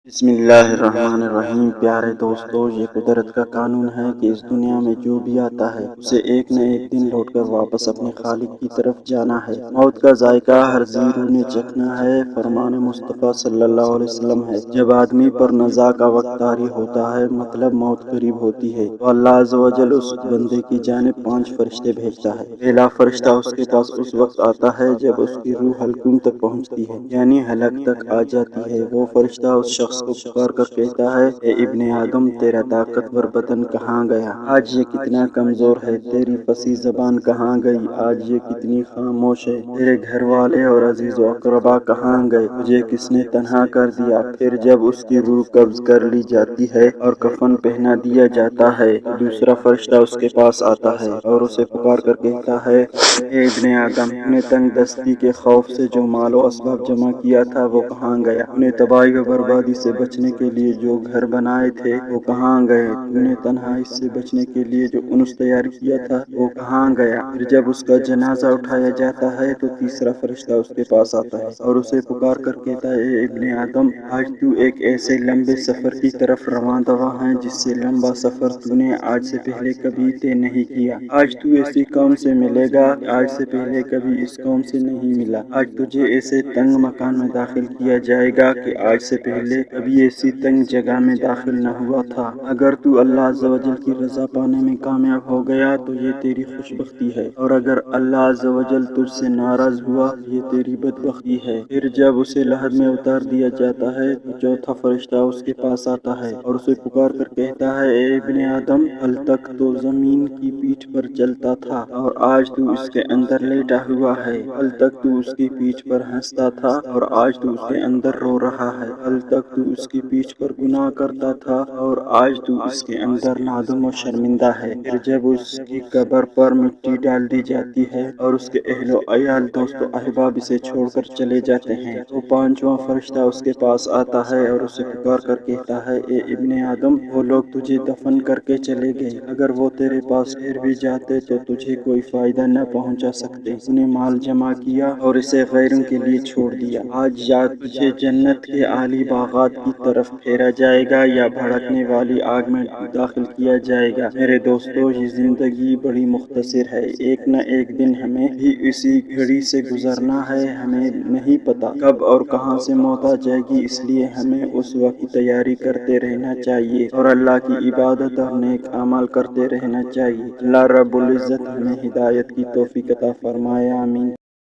بسم اللہ الرحمن الرحیم۔ پیارے دوستو، یہ قدرت کا قانون ہے کہ اس دنیا میں جو بھی آتا ہے اسے ایک نہ ایک دن لوٹ کر واپس اپنے خالق کی طرف جانا ہے۔ موت کا ذائقہ ہر ذی روح نے چکھنا ہے، فرمان مصطفیٰ صلی اللہ علیہ وسلم ہے۔ جب آدمی پر نزا کا وقت طاری ہوتا ہے، مطلب موت قریب ہوتی ہے، تو اللہ عز و جل اس بندے کی جانب 5 فرشتے بھیجتا ہے۔ پہلا فرشتہ اس کے پاس اس وقت آتا ہے جب اس کی روح حلقوم تک پہنچتی ہے، یعنی حلق تک آ جاتی ہے۔ وہ فرشتہ اس شخص کو پکار کر کہتا ہے، اے ابن آدم، تیرا طاقتور بدن کہاں گیا؟ آج یہ کتنا کمزور ہے۔ تیری فصیح زبان کہاں گئی؟ آج یہ کتنی خاموش ہے۔ تیرے گھر والے اور عزیز و اقربا کہاں گئے؟ تجھے کس نے تنہا کر دیا؟ پھر جب اس کی روح قبض کر لی جاتی ہے اور کفن پہنا دیا جاتا ہے تو دوسرا فرشتہ اس کے پاس آتا ہے اور اسے پکار کر کہتا ہے، اے ابن آدم، تو نے تنگ دستی کے خوف سے جو مال و اسباب جمع کیا تھا وہ کہاں گیا؟ تو نے تباہی و بربادی سے بچنے کے لیے جو گھر بنائے تھے وہ کہاں گئے؟ تو نے تنہائی سے بچنے کے لیے جو انس تیار کیا تھا وہ کہاں گیا؟ پھر جب اس کا جنازہ اٹھایا جاتا ہے تو تیسرا فرشتہ اس کے پاس آتا ہے اور اسے پکار کر کہتا ہے، اے ابن آدم، آج تو ایک ایسے لمبے سفر کی طرف رواں دوا ہے جس سے لمبا سفر تو نے آج سے پہلے کبھی طے نہیں کیا۔ آج تو ایسی قوم سے ملے گا آج سے پہلے کبھی اس قوم سے نہیں ملا۔ آج تجھے ایسے تنگ مکان میں داخل کیا جائے گا کہ آج سے پہلے کبھی ایسی تنگ جگہ میں داخل نہ ہوا تھا۔ اگر تو اللہ عز و جل کی رضا پانے میں کامیاب ہو گیا تو یہ تیری خوش بختی ہے، اور اگر اللہ عز و جل تجھ سے ناراض ہوا تو یہ تیری بدبختی ہے۔ پھر جب اسے لحد میں اتار دیا جاتا ہے تو چوتھا فرشتہ اس کے پاس آتا ہے اور اسے پکار کر کہتا ہے، اے ابن آدم، کل تک تو زمین کی پیٹھ پر چلتا تھا اور آج تو اس کے اندر لیٹا ہوا ہے۔ کل تک تو اس کی پیٹھ پر ہنستا تھا اور آج تو اس کے اندر رو رہا ہے۔ کل تک تو اس کی پیٹھ پر گناہ کرتا تھا اور آج تو اس کے اندر نادم و شرمندہ ہے۔ پھر جب اس کی قبر پر مٹی ڈال دی جاتی ہے اور اس کے اہل و عیال، دوست و احباب اسے چھوڑ کر چلے جاتے ہیں تو پانچواں فرشتہ اس کے پاس آتا ہے اور اسے پکار کر کہتا ہے، اے ابن آدم، وہ لوگ تجھے دفن کر کے چلے گئے، اگر وہ تیرے پاس پھر بھی جاتے تو تجھے کوئی فائدہ نہ پہنچا سکتے۔ تو نے مال جمع کیا اور اسے غیروں کے لیے چھوڑ دیا۔ آج یا تجھے جنت کے اعلی باغات کی طرف پھیرا جائے گا یا بھڑکنے والی آگ میں داخل کیا جائے گا۔ میرے دوستو، یہ زندگی بڑی مختصر ہے، ایک نہ ایک دن ہمیں بھی اسی گھڑی سے گزرنا ہے۔ ہمیں نہیں پتا کب اور کہاں سے موت آ جائے گی، اس لیے ہمیں اس وقت کی تیاری کرتے رہنا چاہیے اور اللہ کی عبادت اور نیک اعمال کرتے رہنا چاہیے۔ اللہ رب العزت ہمیں ہدایت کی توفیق عطا فرمائے، آمین۔